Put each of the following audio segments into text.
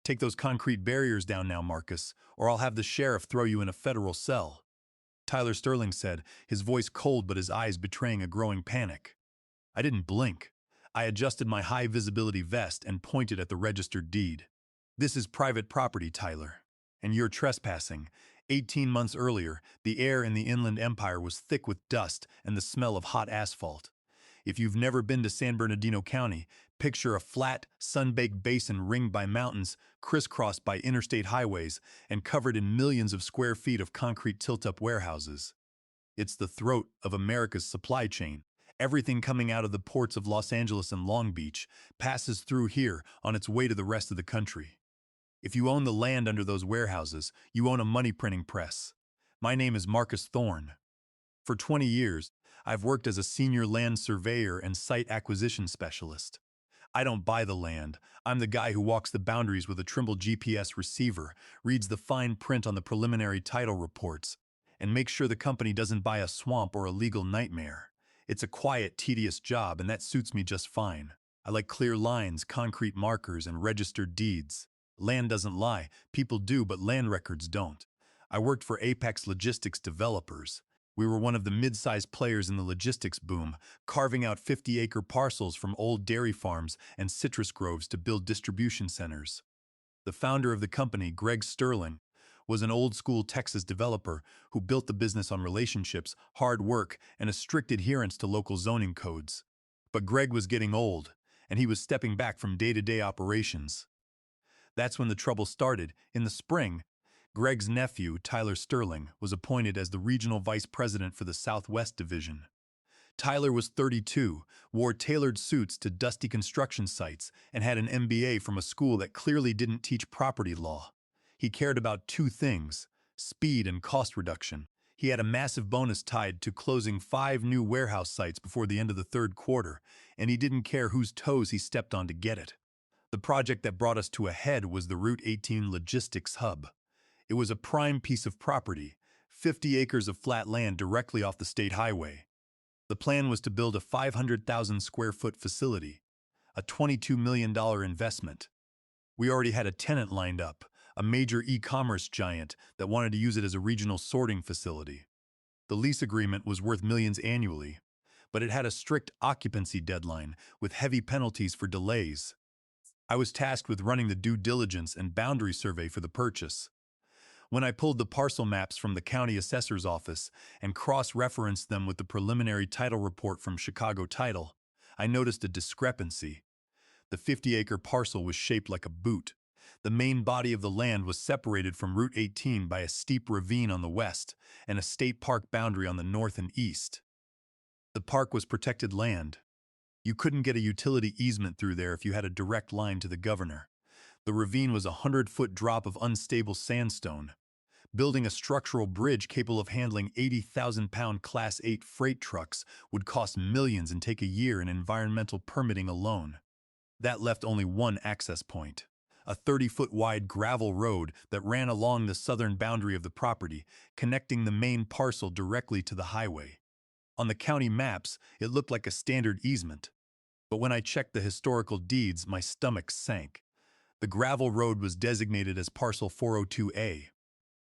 Take those concrete barriers down now, Marcus, or I'll have the sheriff throw you in a federal cell," Tyler Sterling said, his voice cold but his eyes betraying a growing panic. I didn't blink. I adjusted my high-visibility vest and pointed at the registered deed. "This is private property, Tyler, and you're trespassing." 18 months earlier, the air in the Inland Empire was thick with dust and the smell of hot asphalt. If you've never been to San Bernardino County, picture a flat, sun-baked basin ringed by mountains, crisscrossed by interstate highways, and covered in millions of square feet of concrete tilt-up warehouses. It's the throat of America's supply chain. Everything coming out of the ports of Los Angeles and Long Beach passes through here on its way to the rest of the country. If you own the land under those warehouses, you own a money-printing press. My name is Marcus Thorne. For 20 years, I've worked as a senior land surveyor and site acquisition specialist. I don't buy the land. I'm the guy who walks the boundaries with a Trimble GPS receiver, reads the fine print on the preliminary title reports, and makes sure the company doesn't buy a swamp or a legal nightmare. It's a quiet, tedious job, and that suits me just fine. I like clear lines, concrete markers, and registered deeds. Land doesn't lie. People do, but land records don't. I worked for Apex Logistics Developers. We were one of the mid-sized players in the logistics boom, carving out 50-acre parcels from old dairy farms and citrus groves to build distribution centers. The founder of the company, Greg Sterling, was an old-school Texas developer who built the business on relationships, hard work, and a strict adherence to local zoning codes. But Greg was getting old, and he was stepping back from day-to-day operations. That's when the trouble started. In the spring, Greg's nephew, Tyler Sterling, was appointed as the regional vice president for the Southwest Division. Tyler was 32, wore tailored suits to dusty construction sites, and had an MBA from a school that clearly didn't teach property law. He cared about two things: speed and cost reduction. He had a massive bonus tied to closing 5 new warehouse sites before the end of the third quarter, and he didn't care whose toes he stepped on to get it. The project that brought us to a head was the Route 18 logistics hub. It was a prime piece of property, 50 acres of flat land directly off the state highway. The plan was to build a 500,000 square foot facility, a $22 million investment. We already had a tenant lined up, a major e-commerce giant that wanted to use it as a regional sorting facility. The lease agreement was worth millions annually, but it had a strict occupancy deadline with heavy penalties for delays. I was tasked with running the due diligence and boundary survey for the purchase. When I pulled the parcel maps from the county assessor's office and cross-referenced them with the preliminary title report from Chicago Title, I noticed a discrepancy. The 50-acre parcel was shaped like a boot. The main body of the land was separated from Route 18 by a steep ravine on the west and a state park boundary on the north and east. The park was protected land. You couldn't get a utility easement through there if you had a direct line to the governor. The ravine was a 100-foot drop of unstable sandstone. Building a structural bridge capable of handling 80,000-pound Class 8 freight trucks would cost millions and take a year in environmental permitting alone. That left only one access point: a 30-foot wide gravel road that ran along the southern boundary of the property, connecting the main parcel directly to the highway. On the county maps, it looked like a standard easement. But when I checked the historical deeds, my stomach sank. The gravel road was designated as Parcel 402A.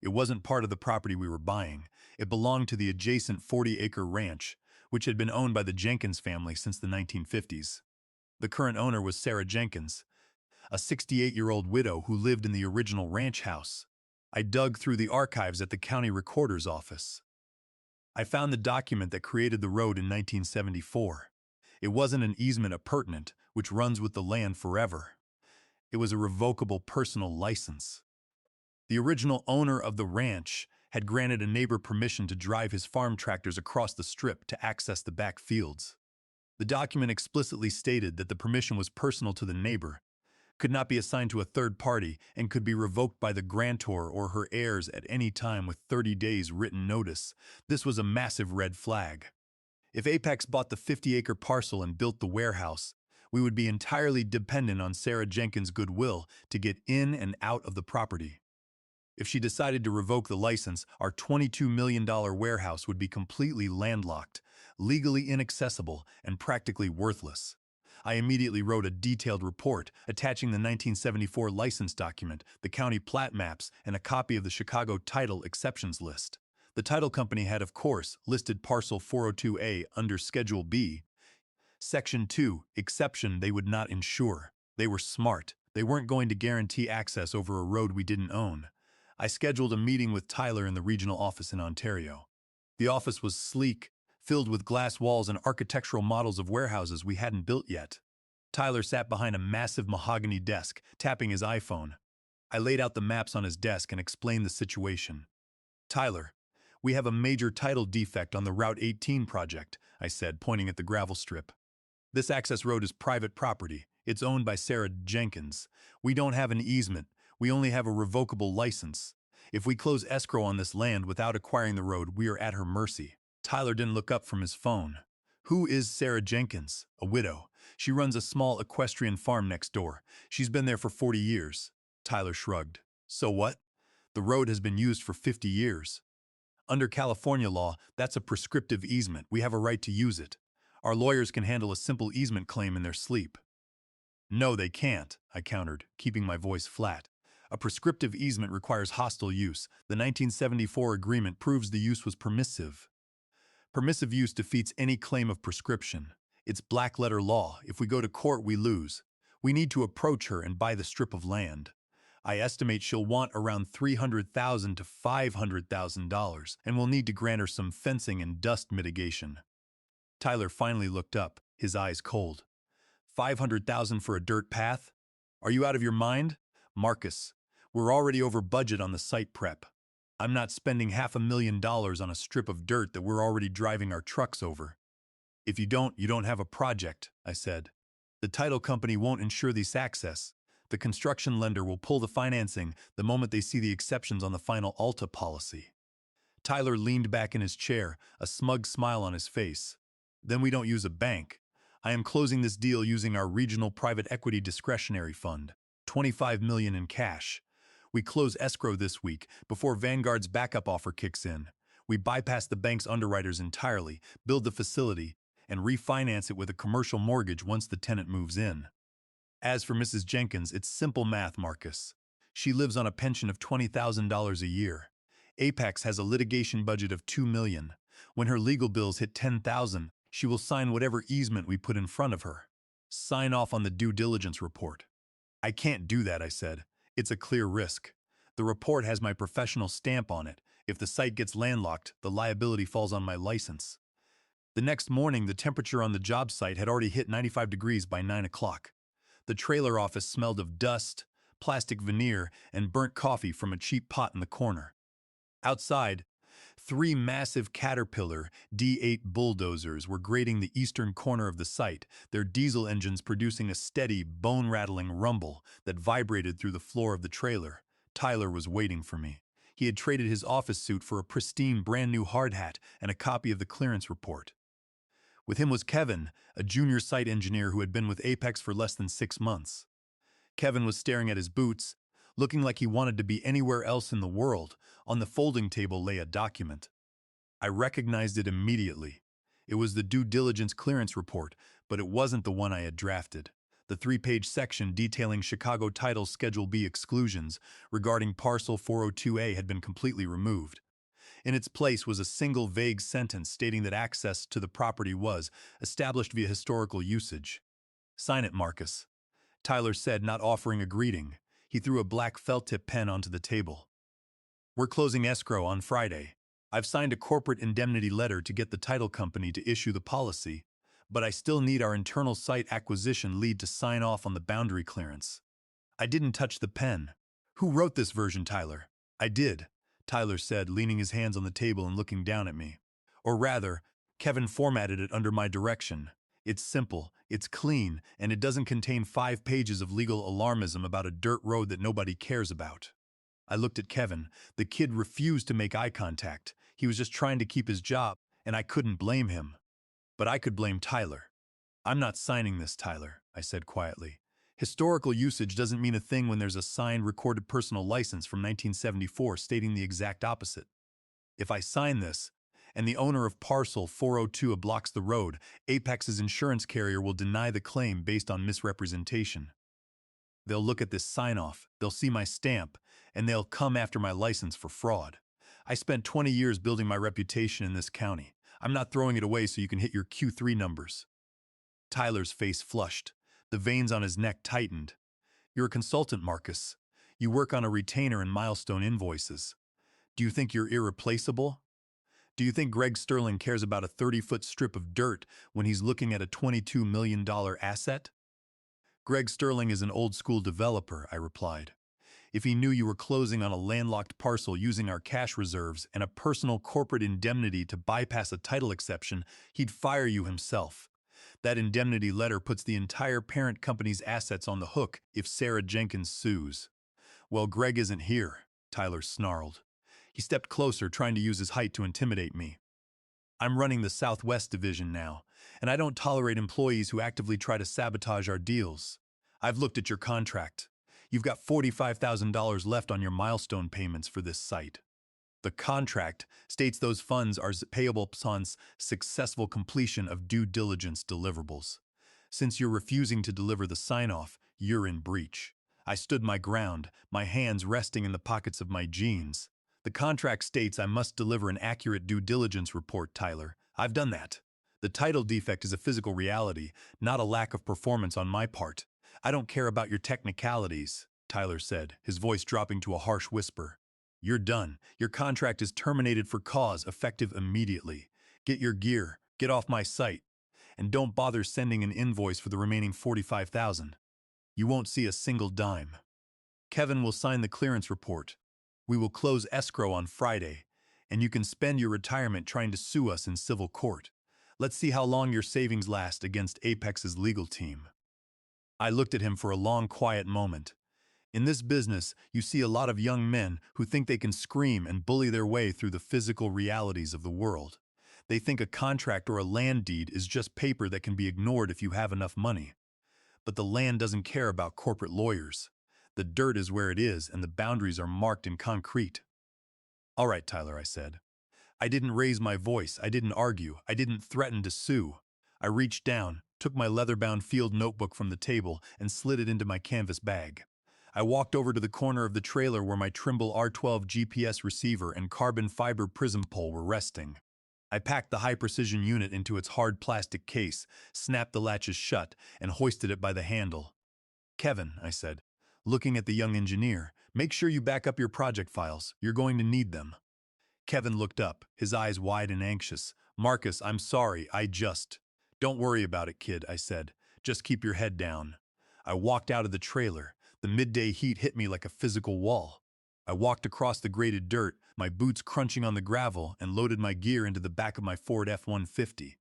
It wasn't part of the property we were buying. It belonged to the adjacent 40-acre ranch, which had been owned by the Jenkins family since the 1950s. The current owner was Sarah Jenkins, a 68-year-old widow who lived in the original ranch house. I dug through the archives at the county recorder's office. I found the document that created the road in 1974. It wasn't an easement appurtenant, which runs with the land forever. It was a revocable personal license. The original owner of the ranch had granted a neighbor permission to drive his farm tractors across the strip to access the back fields. The document explicitly stated that the permission was personal to the neighbor, could not be assigned to a third party, and could be revoked by the grantor or her heirs at any time with 30 days written notice. This was a massive red flag. If Apex bought the 50-acre parcel and built the warehouse, we would be entirely dependent on Sarah Jenkins' goodwill to get in and out of the property. If she decided to revoke the license, our $22 million warehouse would be completely landlocked, legally inaccessible, and practically worthless. I immediately wrote a detailed report attaching the 1974 license document, the county plat maps, and a copy of the Chicago title exceptions list. The title company had, of course, listed parcel 402A under Schedule B. Section 2, exception they would not insure. They were smart. They weren't going to guarantee access over a road we didn't own. I scheduled a meeting with Tyler in the regional office in Ontario. The office was sleek, filled with glass walls and architectural models of warehouses we hadn't built yet. Tyler sat behind a massive mahogany desk, tapping his iPhone. I laid out the maps on his desk and explained the situation. "Tyler, we have a major title defect on the Route 18 project," I said, pointing at the gravel strip. "This access road is private property. It's owned by Sarah Jenkins. We don't have an easement. We only have a revocable license. If we close escrow on this land without acquiring the road, we are at her mercy." Tyler didn't look up from his phone. "Who is Sarah Jenkins?" "A widow. She runs a small equestrian farm next door. She's been there for 40 years. Tyler shrugged. "So what? The road has been used for 50 years. Under California law, that's a prescriptive easement. We have a right to use it. Our lawyers can handle a simple easement claim in their sleep." "No, they can't," I countered, keeping my voice flat. "A prescriptive easement requires hostile use. The 1974 agreement proves the use was permissive. Permissive use defeats any claim of prescription. It's black-letter law. If we go to court, we lose. We need to approach her and buy the strip of land. I estimate she'll want around $300,000 to $500,000, and we'll need to grant her some fencing and dust mitigation." Tyler finally looked up, his eyes cold. "500,000 for a dirt path? Are you out of your mind? Marcus, we're already over budget on the site prep. I'm not spending $500,000 on a strip of dirt that we're already driving our trucks over." "If you don't have a project," I said. "The title company won't insure this access. The construction lender will pull the financing the moment they see the exceptions on the final Alta policy." Tyler leaned back in his chair, a smug smile on his face. "Then we don't use a bank. I am closing this deal using our regional private equity discretionary fund, $25 million in cash. We close escrow this week before Vanguard's backup offer kicks in. We bypass the bank's underwriters entirely, build the facility, and refinance it with a commercial mortgage once the tenant moves in. As for Mrs. Jenkins, it's simple math, Marcus. She lives on a pension of $20,000 a year. Apex has a litigation budget of $2 million. When her legal bills hit $10,000, she will sign whatever easement we put in front of her. Sign off on the due diligence report." "I can't do that," I said. "It's a clear risk. The report has my professional stamp on it. If the site gets landlocked, the liability falls on my license." The next morning, the temperature on the job site had already hit 95 degrees by 9 o'clock. The trailer office smelled of dust, plastic veneer, and burnt coffee from a cheap pot in the corner. Outside, 3 massive Caterpillar D8 bulldozers were grading the eastern corner of the site, their diesel engines producing a steady, bone-rattling rumble that vibrated through the floor of the trailer. Tyler was waiting for me. He had traded his office suit for a pristine, brand-new hard hat and a copy of the clearance report. With him was Kevin, a junior site engineer who had been with Apex for less than 6 months. Kevin was staring at his boots, looking like he wanted to be anywhere else in the world. On the folding table lay a document. I recognized it immediately. It was the due diligence clearance report, but it wasn't the one I had drafted. The 3-page section detailing Chicago Title Schedule B exclusions regarding parcel 402A had been completely removed. In its place was a single vague sentence stating that access to the property was established via historical usage. "Sign it, Marcus," Tyler said, not offering a greeting. He threw a black felt-tip pen onto the table. "We're closing escrow on Friday. I've signed a corporate indemnity letter to get the title company to issue the policy, but I still need our internal site acquisition lead to sign off on the boundary clearance." I didn't touch the pen. "Who wrote this version, Tyler?" "I did," Tyler said, leaning his hands on the table and looking down at me. "Or rather, Kevin formatted it under my direction. It's simple, it's clean, and it doesn't contain 5 pages of legal alarmism about a dirt road that nobody cares about." I looked at Kevin. The kid refused to make eye contact. He was just trying to keep his job, and I couldn't blame him. But I could blame Tyler. "I'm not signing this, Tyler," I said quietly. "Historical usage doesn't mean a thing when there's a signed, recorded personal license from 1974 stating the exact opposite. If I sign this, and the owner of parcel 402 blocks the road, Apex's insurance carrier will deny the claim based on misrepresentation. They'll look at this sign-off, they'll see my stamp, and they'll come after my license for fraud. I spent 20 years building my reputation in this county. I'm not throwing it away so you can hit your Q3 numbers. Tyler's face flushed. The veins on his neck tightened. You're a consultant, Marcus. You work on a retainer and milestone invoices. Do you think you're irreplaceable? Do you think Greg Sterling cares about a 30-foot strip of dirt when he's looking at a $22 million asset? Greg Sterling is an old-school developer, I replied. If he knew you were closing on a landlocked parcel using our cash reserves and a personal corporate indemnity to bypass a title exception, he'd fire you himself. That indemnity letter puts the entire parent company's assets on the hook if Sarah Jenkins sues. Well, Greg isn't here, Tyler snarled. He stepped closer, trying to use his height to intimidate me. I'm running the Southwest Division now, and I don't tolerate employees who actively try to sabotage our deals. I've looked at your contract. You've got $45,000 left on your milestone payments for this site. The contract states those funds are payable upon successful completion of due diligence deliverables. Since you're refusing to deliver the sign-off, you're in breach. I stood my ground, my hands resting in the pockets of my jeans. The contract states I must deliver an accurate due diligence report, Tyler. I've done that. The title defect is a physical reality, not a lack of performance on my part. I don't care about your technicalities, Tyler said, his voice dropping to a harsh whisper. You're done. Your contract is terminated for cause, effective immediately. Get your gear, get off my site, and don't bother sending an invoice for the remaining $45,000. You won't see a single dime. Kevin will sign the clearance report. We will close escrow on Friday, and you can spend your retirement trying to sue us in civil court. Let's see how long your savings last against Apex's legal team. I looked at him for a long, quiet moment. In this business, you see a lot of young men who think they can scream and bully their way through the physical realities of the world. They think a contract or a land deed is just paper that can be ignored if you have enough money. But the land doesn't care about corporate lawyers. The dirt is where it is, and the boundaries are marked in concrete. All right, Tyler, I said. I didn't raise my voice, I didn't argue, I didn't threaten to sue. I reached down, took my leather-bound field notebook from the table, and slid it into my canvas bag. I walked over to the corner of the trailer where my Trimble R12 GPS receiver and carbon fiber prism pole were resting. I packed the high-precision unit into its hard plastic case, snapped the latches shut, and hoisted it by the handle. Kevin, I said, looking at the young engineer, make sure you back up your project files. You're going to need them. Kevin looked up, his eyes wide and anxious. Marcus, I'm sorry, Don't worry about it, kid, I said. Just keep your head down. I walked out of the trailer. The midday heat hit me like a physical wall. I walked across the graded dirt, my boots crunching on the gravel, and loaded my gear into the back of my Ford F-150.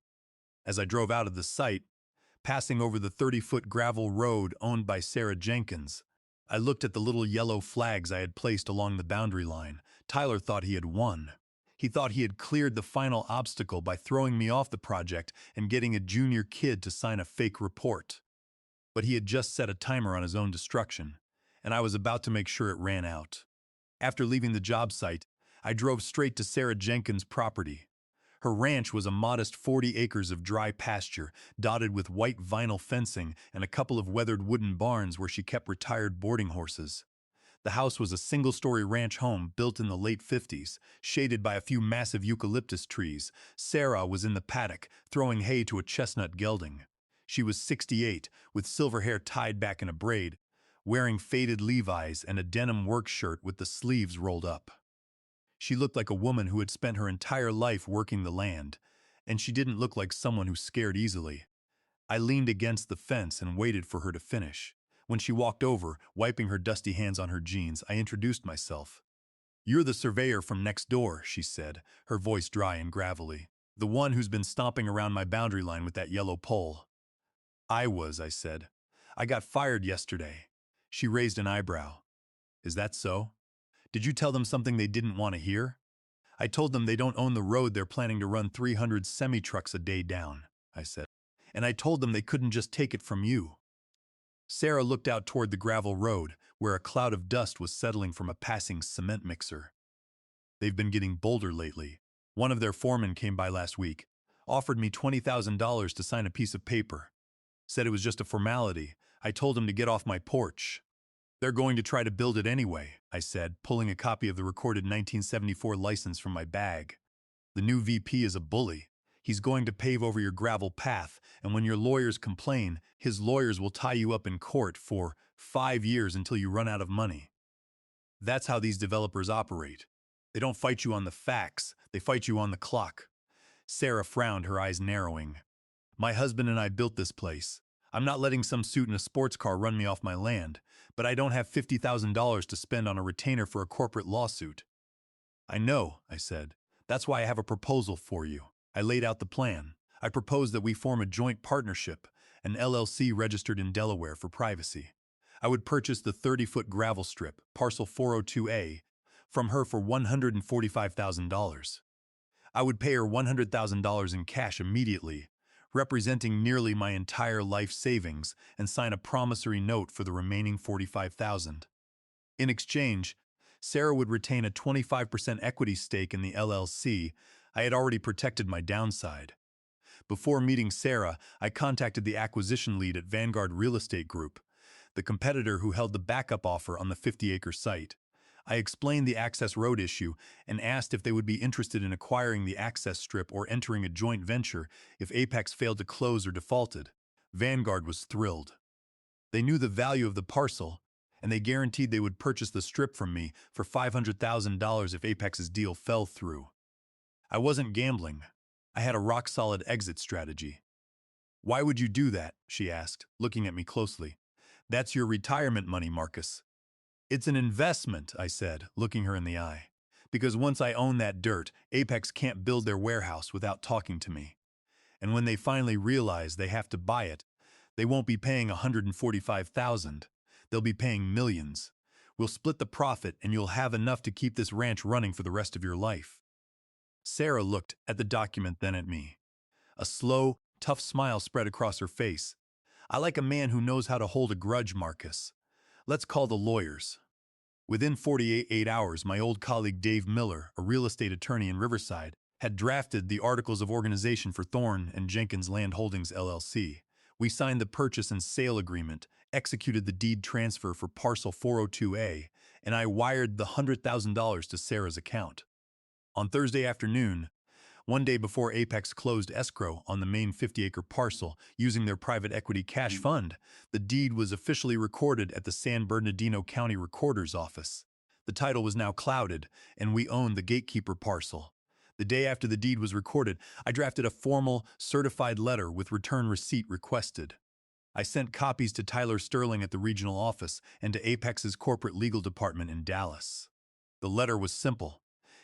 As I drove out of the site, passing over the 30-foot gravel road owned by Sarah Jenkins, I looked at the little yellow flags I had placed along the boundary line. Tyler thought he had won. He thought he had cleared the final obstacle by throwing me off the project and getting a junior kid to sign a fake report. But he had just set a timer on his own destruction, and I was about to make sure it ran out. After leaving the job site, I drove straight to Sarah Jenkins' property. Her ranch was a modest 40 acres of dry pasture, dotted with white vinyl fencing and a couple of weathered wooden barns where she kept retired boarding horses. The house was a single-story ranch home built in the late 50s, shaded by a few massive eucalyptus trees. Sarah was in the paddock, throwing hay to a chestnut gelding. She was 68, with silver hair tied back in a braid, wearing faded Levi's and a denim work shirt with the sleeves rolled up. She looked like a woman who had spent her entire life working the land, and she didn't look like someone who scared easily. I leaned against the fence and waited for her to finish. When she walked over, wiping her dusty hands on her jeans, I introduced myself. You're the surveyor from next door, she said, her voice dry and gravelly. The one who's been stomping around my boundary line with that yellow pole. I said. I got fired yesterday. She raised an eyebrow. Is that so? Did you tell them something they didn't want to hear? I told them they don't own the road they're planning to run 300 semi-trucks a day down, I said. And I told them they couldn't just take it from you. Sarah looked out toward the gravel road, where a cloud of dust was settling from a passing cement mixer. They've been getting bolder lately. One of their foremen came by last week, offered me $20,000 to sign a piece of paper. Said it was just a formality. I told him to get off my porch. They're going to try to build it anyway, I said, pulling a copy of the recorded 1974 license from my bag. The new VP is a bully. He's going to pave over your gravel path, and when your lawyers complain, his lawyers will tie you up in court for 5 years until you run out of money. That's how these developers operate. They don't fight you on the facts, they fight you on the clock. Sarah frowned, her eyes narrowing. My husband and I built this place. I'm not letting some suit in a sports car run me off my land, but I don't have $50,000 to spend on a retainer for a corporate lawsuit. I know, I said. That's why I have a proposal for you. I laid out the plan. I propose that we form a joint partnership, an LLC registered in Delaware for privacy. I would purchase the 30-foot gravel strip, parcel 402A, from her for $145,000. I would pay her $100,000 in cash immediately, representing nearly my entire life savings, and sign a promissory note for the remaining $45,000. In exchange, Sarah would retain a 25% equity stake in the LLC. I had already protected my downside. Before meeting Sarah, I contacted the acquisition lead at Vanguard Real Estate Group, the competitor who held the backup offer on the 50-acre site. I explained the access road issue and asked if they would be interested in acquiring the access strip or entering a joint venture if Apex failed to close or defaulted. Vanguard was thrilled. They knew the value of the parcel, and they guaranteed they would purchase the strip from me for $500,000 if Apex's deal fell through. I wasn't gambling. I had a rock-solid exit strategy. Why would you do that? She asked, looking at me closely. That's your retirement money, Marcus. It's an investment, I said, looking her in the eye. Because once I own that dirt, Apex can't build their warehouse without talking to me. And when they finally realize they have to buy it, they won't be paying $145,000. They'll be paying millions. We'll split the profit and you'll have enough to keep this ranch running for the rest of your life. Sarah looked at the document, then at me. A slow, tough smile spread across her face. I like a man who knows how to hold a grudge, Marcus. Let's call the lawyers. Within 48 hours, my old colleague Dave Miller, a real estate attorney in Riverside, had drafted the Articles of Organization for Thorne and Jenkins Land Holdings, LLC. We signed the purchase and sale agreement, executed the deed transfer for parcel 402A, and I wired the $100,000 to Sarah's account. On Thursday afternoon, one day before Apex closed escrow on the main 50-acre parcel using their private equity cash fund, the deed was officially recorded at the San Bernardino County Recorder's Office. The title was now clouded, and we owned the gatekeeper parcel. The day after the deed was recorded, I drafted a formal, certified letter with return receipt requested. I sent copies to Tyler Sterling at the regional office and to Apex's corporate legal department in Dallas. The letter was simple.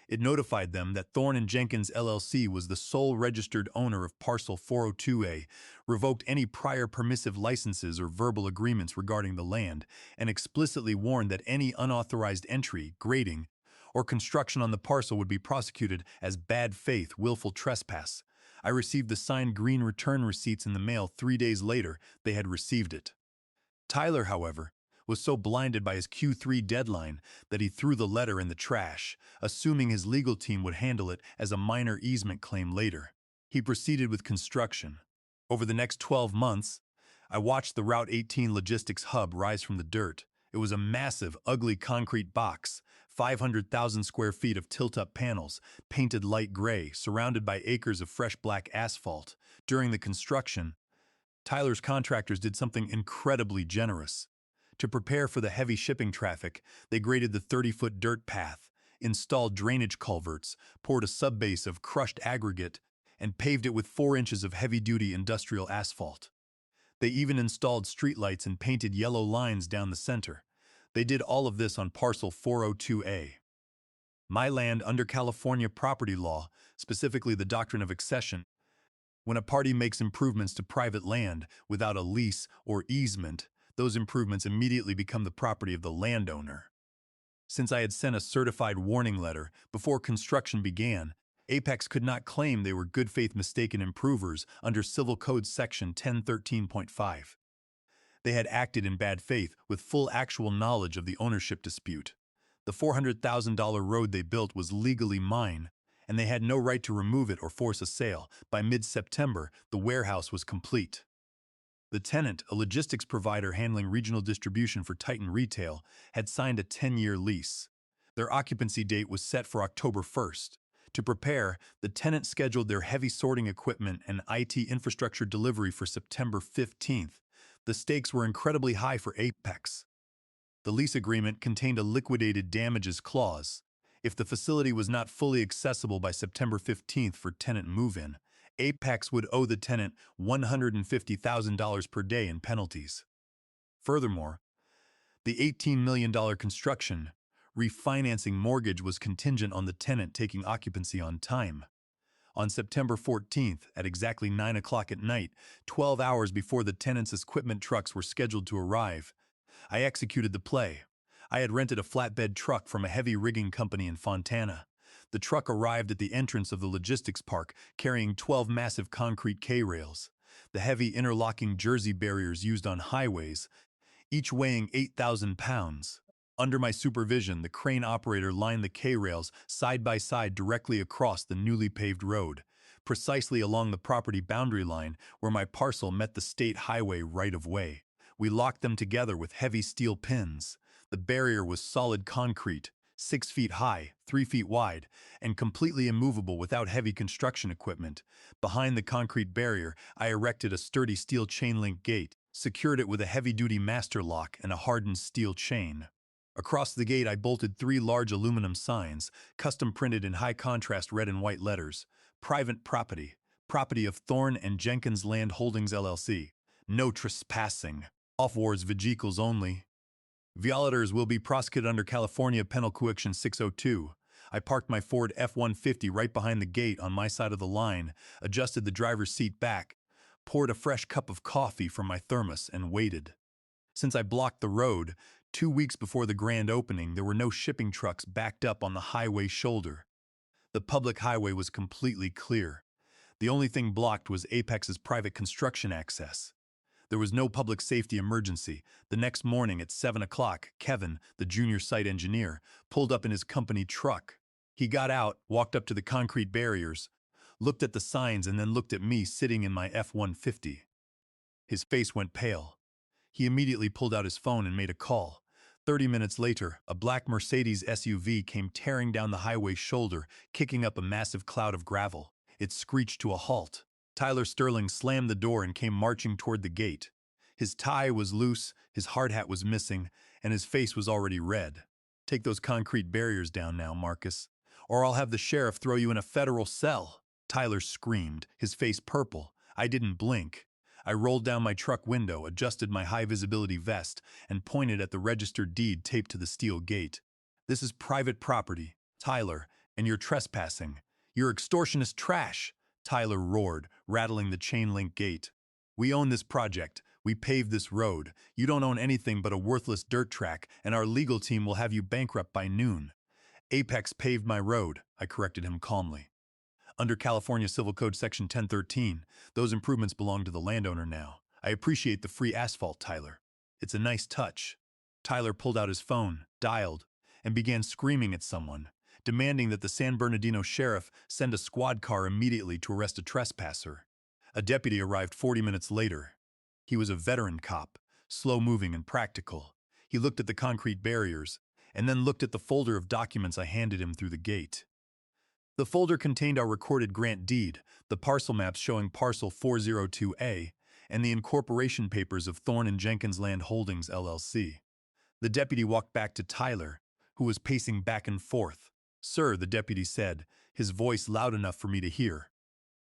It notified them that Thorne and Jenkins LLC was the sole registered owner of parcel 402A, revoked any prior permissive licenses or verbal agreements regarding the land, and explicitly warned that any unauthorized entry, grading, or construction on the parcel would be prosecuted as bad faith, willful trespass. I received the signed green return receipts in the mail 3 days later. They had received it. Tyler, however, was so blinded by his Q3 deadline that he threw the letter in the trash, assuming his legal team would handle it as a minor easement claim later. He proceeded with construction. Over the next 12 months, I watched the Route 18 logistics hub rise from the dirt. It was a massive, ugly concrete box, 500,000 square feet of tilt-up panels, painted light gray, surrounded by acres of fresh black asphalt. During the construction, Tyler's contractors did something incredibly generous. To prepare for the heavy shipping traffic, they graded the 30-foot dirt path, installed drainage culverts, poured a subbase of crushed aggregate, and paved it with 4 inches of heavy-duty industrial asphalt. They even installed streetlights and painted yellow lines down the center. They did all of this on parcel 402A. My land under California property law, specifically the Doctrine of Accession, when a party makes improvements to private land without a lease or easement, those improvements immediately become the property of the landowner. Since I had sent a certified warning letter before construction began, Apex could not claim they were good faith mistaken improvers under Civil Code Section 1013.5. They had acted in bad faith with full actual knowledge of the ownership dispute. The $400,000 road they built was legally mine, and they had no right to remove it or force a sale. By mid-September, the warehouse was complete. The tenant, a logistics provider handling regional distribution for Titan Retail, had signed a 10-year lease. Their occupancy date was set for October 1st. To prepare, the tenant scheduled their heavy sorting equipment and IT infrastructure delivery for September 15th. The stakes were incredibly high for Apex. The lease agreement contained a liquidated damages clause. If the facility was not fully accessible by September 15th for tenant move-in, Apex would owe the tenant $150,000 per day in penalties. Furthermore, the $18 million construction refinancing mortgage was contingent on the tenant taking occupancy on time. On September 14th, at exactly 9 o'clock at night, 12 hours before the tenant's equipment trucks were scheduled to arrive, I executed the play. I had rented a flatbed truck from a heavy rigging company in Fontana. The truck arrived at the entrance of the logistics park carrying 12 massive concrete K-rails, the heavy interlocking jersey barriers used on highways, each weighing 8,000 pounds. Under my supervision, the crane operator lined the K-rails side by side directly across the newly paved road, precisely along the property boundary line where my parcel met the state highway right-of-way. We locked them together with heavy steel pins. The barrier was solid concrete, 6 feet high, 3 feet wide, and completely immovable without heavy construction equipment. Behind the concrete barrier, I erected a sturdy steel chain-link gate, secured it with a heavy-duty master lock and a hardened steel chain. Across the gate, I bolted 3 large aluminum signs, custom-printed in high-contrast red and white letters. Private property. Property of Thorne and Jenkins Land Holdings, LLC. No trespassing. Off-wards vehicles only. Violators will be prosecuted under California Penal Coercion 602. I parked my Ford F-150 right behind the gate on my side of the line, adjusted the driver's seat back, poured a fresh cup of coffee from my thermos, and waited. Since I blocked the road, 2 weeks before the grand opening, there were no shipping trucks backed up on the highway shoulder. The public highway was completely clear. The only thing blocked was Apex's private construction access. There was no public safety emergency. The next morning at 7 o'clock, Kevin, the junior site engineer, pulled up in his company truck. He got out, walked up to the concrete barriers, looked at the signs, and then looked at me sitting in my F-150. His face went pale. He immediately pulled out his phone and made a call. 30 minutes later, a black Mercedes SUV came tearing down the highway shoulder, kicking up a massive cloud of gravel. It screeched to a halt. Tyler Sterling slammed the door and came marching toward the gate. His tie was loose, his hard hat was missing, and his face was already red. "Take those concrete barriers down now, Marcus, or I'll have the sheriff throw you in a federal cell," Tyler screamed, his face purple. I didn't blink. I rolled down my truck window, adjusted my high-visibility vest, and pointed at the registered deed taped to the steel gate. "This is private property, Tyler, and you're trespassing. You're extortionist trash," Tyler roared, rattling the chain-link gate. "We own this project. We paved this road. You don't own anything but a worthless dirt track, and our legal team will have you bankrupt by noon." "Apex paved my road," I corrected him calmly. "Under California Civil Code Section 1013, those improvements belong to the landowner now. I appreciate the free asphalt, Tyler. It's a nice touch." Tyler pulled out his phone, dialed, and began screaming at someone, demanding that the San Bernardino sheriff send a squad car immediately to arrest a trespasser. A deputy arrived 40 minutes later. He was a veteran cop, slow-moving and practical. He looked at the concrete barriers, and then looked at the folder of documents I handed him through the gate. The folder contained our recorded grant deed, the parcel maps showing parcel 402A, and the incorporation papers of Thorne and Jenkins Land Holdings, LLC. The deputy walked back to Tyler, who was pacing back and forth. "Sir," the deputy said, his voice loud enough for me to hear,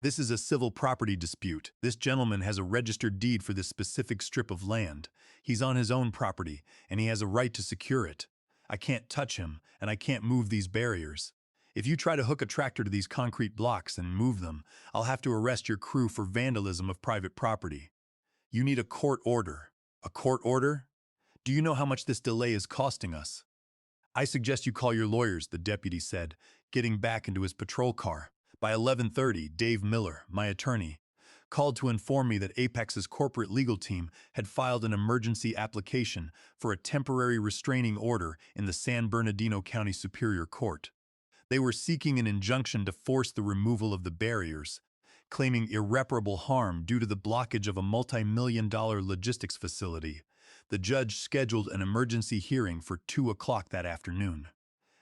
"this is a civil property dispute. This gentleman has a registered deed for this specific strip of land. He's on his own property, and he has a right to secure it. I can't touch him, and I can't move these barriers. If you try to hook a tractor to these concrete blocks and move them, I'll have to arrest your crew for vandalism of private property. You need a court order." "A court order? Do you know how much this delay is costing us?" "I suggest you call your lawyers," the deputy said, getting back into his patrol car. By 11:30, Dave Miller, my attorney, called to inform me that Apex's corporate legal team had filed an emergency application for a temporary restraining order in the San Bernardino County Superior Court. They were seeking an injunction to force the removal of the barriers, claiming irreparable harm due to the blockage of a multi-million-dollar logistics facility. The judge scheduled an emergency hearing for 2 o'clock that afternoon.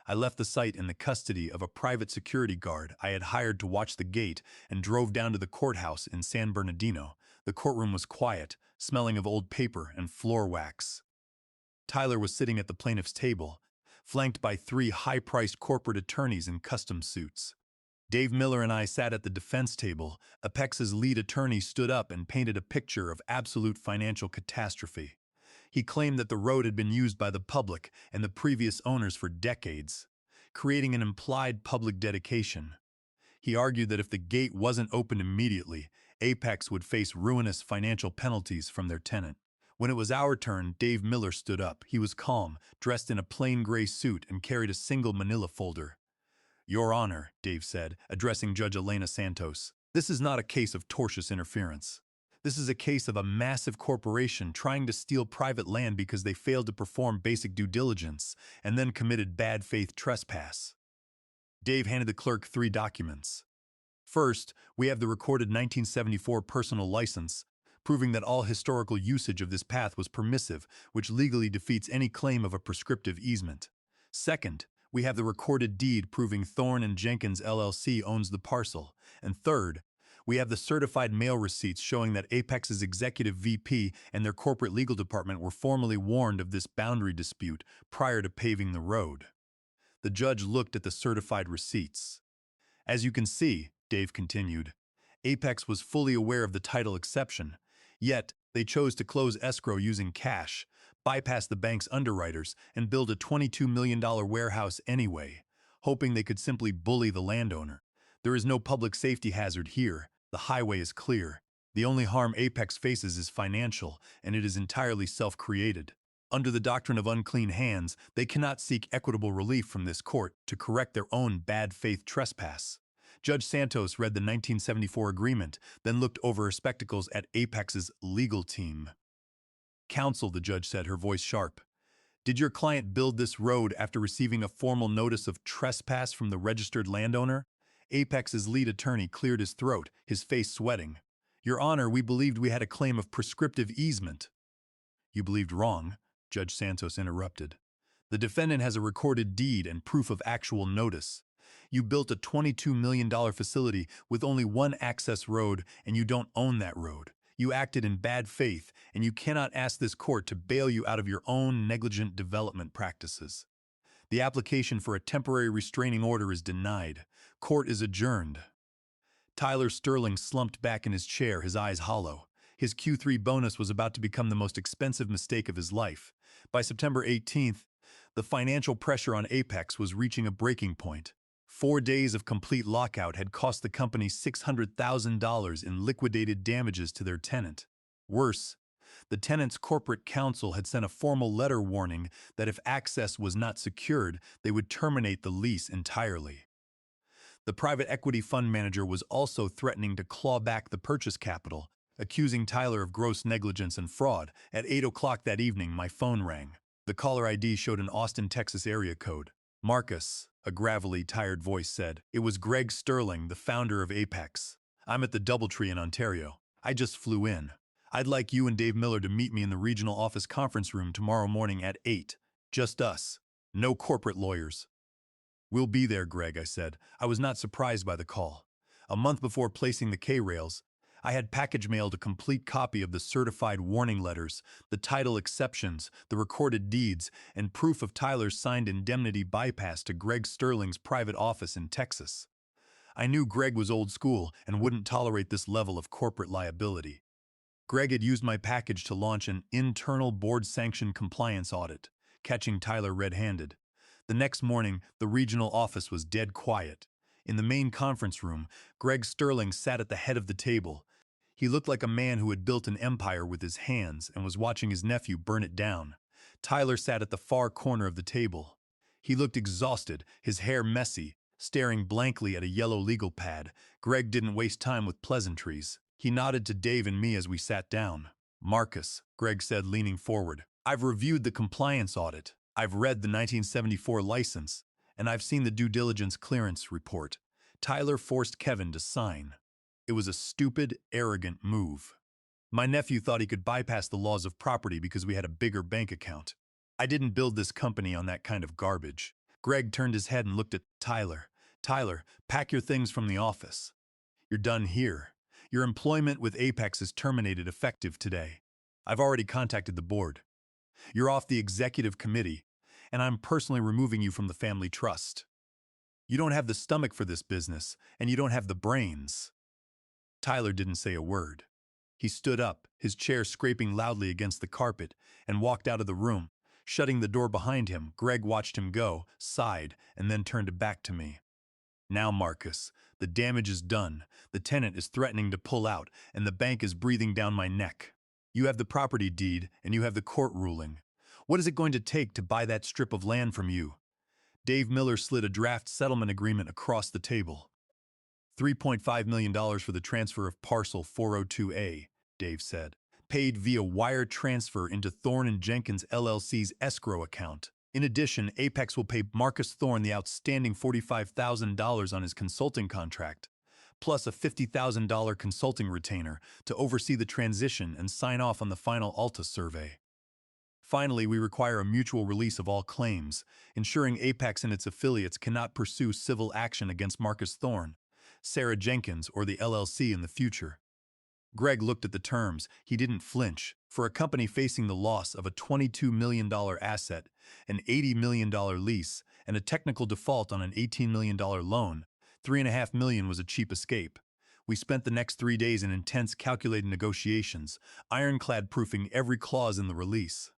I left the site in the custody of a private security guard I had hired to watch the gate and drove down to the courthouse in San Bernardino. The courtroom was quiet, smelling of old paper and floor wax. Tyler was sitting at the plaintiff's table, flanked by 3 high-priced corporate attorneys in custom suits. Dave Miller and I sat at the defense table. Apex's lead attorney stood up and painted a picture of absolute financial catastrophe. He claimed that the road had been used by the public and the previous owners for decades, creating an implied public dedication. He argued that if the gate wasn't opened immediately, Apex would face ruinous financial penalties from their tenant. When it was our turn, Dave Miller stood up. He was calm, dressed in a plain gray suit and carried a single manila folder. "Your Honor," Dave said, addressing Judge Elena Santos, "this is not a case of tortious interference. This is a case of a massive corporation trying to steal private land because they failed to perform basic due diligence and then committed bad faith trespass." Dave handed the clerk 3 documents. First, we have the recorded 1974 personal license, proving that all historical usage of this path was permissive, which legally defeats any claim of a prescriptive easement. Second, we have the recorded deed proving Thorne and Jenkins LLC owns the parcel. And third, we have the certified mail receipts showing that Apex's executive VP and their corporate legal department were formally warned of this boundary dispute prior to paving the road. The judge looked at the certified receipts. "As you can see," Dave continued, "Apex was fully aware of the title exception, yet they chose to close escrow using cash, bypass the bank's underwriters, and build a $22 million warehouse anyway, hoping they could simply bully the landowner. There is no public safety hazard here. The highway is clear. The only harm Apex faces is financial, and it is entirely self-created. Under the Doctrine of Unclean Hands, they cannot seek equitable relief from this court to correct their own bad faith trespass." Judge Santos read the 1974 agreement, then looked over her spectacles at Apex's legal team. "Counsel," the judge said, her voice sharp, "did your client build this road after receiving a formal notice of trespass from the registered landowner?" Apex's lead attorney cleared his throat, his face sweating. "Your Honor, we believed we had a claim of prescriptive easement." "You believed wrong," Judge Santos interrupted. "The defendant has a recorded deed and proof of actual notice. You built a $22 million facility with only one access road, and you don't own that road. You acted in bad faith, and you cannot ask this court to bail you out of your own negligent development practices. The application for a temporary restraining order is denied. Court is adjourned." Tyler Sterling slumped back in his chair, his eyes hollow. His Q3 bonus was about to become the most expensive mistake of his life. By September 18th, the financial pressure on Apex was reaching a breaking point. 4 days of complete lockout had cost the company $600,000 in liquidated damages to their tenant. Worse, the tenant's corporate counsel had sent a formal letter warning that if access was not secured, they would terminate the lease entirely. The private equity fund manager was also threatening to claw back the purchase capital, accusing Tyler of gross negligence and fraud. At 8 o'clock that evening, my phone rang. The caller ID showed an Austin, Texas area code. "Marcus," a gravelly, tired voice said. It was Greg Sterling, the founder of Apex. "I'm at the Doubletree in Ontario. I just flew in. I'd like you and Dave Miller to meet me in the regional office conference room tomorrow morning at 8. Just us. No corporate lawyers." "We'll be there, Greg," I said. I was not surprised by the call. A month before placing the K-rails, I had package mailed a complete copy of the certified warning letters, the title exceptions, the recorded deeds, and proof of Tyler's signed indemnity bypass to Greg Sterling's private office in Texas. I knew Greg was old school and wouldn't tolerate this level of corporate liability. Greg had used my package to launch an internal board-sanctioned compliance audit, catching Tyler red-handed. The next morning, the regional office was dead quiet. In the main conference room, Greg Sterling sat at the head of the table. He looked like a man who had built an empire with his hands and was watching his nephew burn it down. Tyler sat at the far corner of the table. He looked exhausted, his hair messy, staring blankly at a yellow legal pad. Greg didn't waste time with pleasantries. He nodded to Dave and me as we sat down. "Marcus," Greg said, leaning forward, "I've reviewed the compliance audit. I've read the 1974 license, And I've seen the due diligence clearance report. Tyler forced Kevin to sign. It was a stupid, arrogant move. My nephew thought he could bypass the laws of property because we had a bigger bank account. I didn't build this company on that kind of garbage. Greg turned his head and looked at Tyler. Tyler, pack your things from the office. You're done here. Your employment with Apex is terminated effective today. I've already contacted the board. You're off the executive committee, and I'm personally removing you from the family trust. You don't have the stomach for this business, and you don't have the brains. Tyler didn't say a word. He stood up, his chair scraping loudly against the carpet, and walked out of the room. Shutting the door behind him, Greg watched him go, sighed, and then turned back to me. Now, Marcus, the damage is done. The tenant is threatening to pull out, and the bank is breathing down my neck. You have the property deed, and you have the court ruling. What is it going to take to buy that strip of land from you? Dave Miller slid a draft settlement agreement across the table. $3.5 million for the transfer of parcel 402A, Dave said, paid via wire transfer into Thorne & Jenkins LLC's escrow account. In addition, Apex will pay Marcus Thorne the outstanding $45,000 on his consulting contract, plus a $50,000 consulting retainer to oversee the transition and sign off on the final Alta survey. Finally, we require a mutual release of all claims, ensuring Apex and its affiliates cannot pursue civil action against Marcus Thorne, Sarah Jenkins, or the LLC in the future. Greg looked at the terms. He didn't flinch. For a company facing the loss of a $22 million asset, an $80 million lease, and a technical default on an $18 million loan, $3.5 million was a cheap escape. We spent the next 3 days in intense calculated negotiations, ironclad-proofing every clause in the release.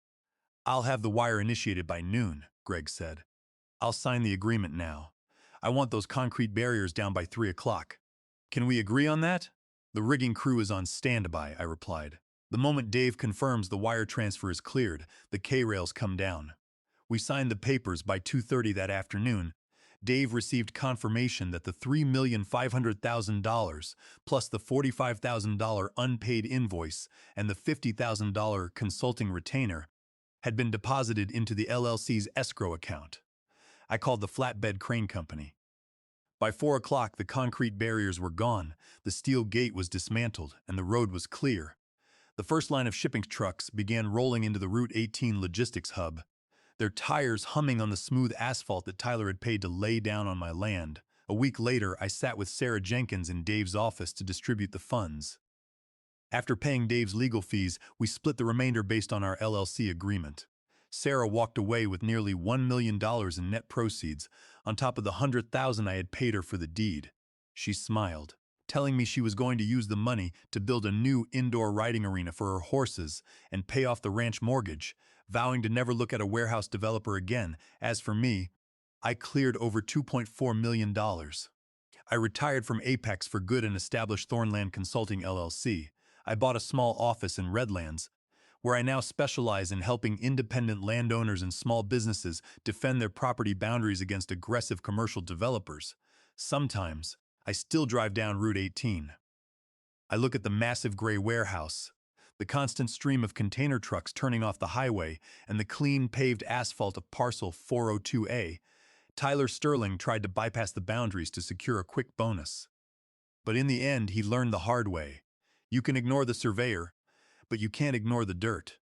I'll have the wire initiated by noon, Greg said. I'll sign the agreement now. I want those concrete barriers down by 3 o'clock. Can we agree on that? The rigging crew is on standby, I replied. The moment Dave confirms the wire transfer is cleared, the K-rails come down. We signed the papers by 2:30 that afternoon. Dave received confirmation that the $3,500,000 plus the $45,000 unpaid invoice and the $50,000 consulting retainer had been deposited into the LLC's escrow account. I called the flatbed crane company. By 4 o'clock, the concrete barriers were gone, the steel gate was dismantled, and the road was clear. The first line of shipping trucks began rolling into the Route 18 logistics hub, their tires humming on the smooth asphalt that Tyler had paid to lay down on my land. A week later, I sat with Sarah Jenkins in Dave's office to distribute the funds. After paying Dave's legal fees, we split the remainder based on our LLC agreement. Sarah walked away with nearly $1 million in net proceeds, on top of the $100,000 I had paid her for the deed. She smiled, telling me she was going to use the money to build a new indoor riding arena for her horses and pay off the ranch mortgage, vowing to never look at a warehouse developer again. As for me, I cleared over $2.4 million. I retired from Apex for good and established Thornland Consulting LLC. I bought a small office in Redlands, where I now specialize in helping independent landowners and small businesses defend their property boundaries against aggressive commercial developers. Sometimes, I still drive down Route 18. I look at the massive gray warehouse, the constant stream of container trucks turning off the highway, and the clean paved asphalt of parcel 402A. Tyler Sterling tried to bypass the boundaries to secure a quick bonus. But in the end, he learned the hard way. You can ignore the surveyor, but you can't ignore the dirt.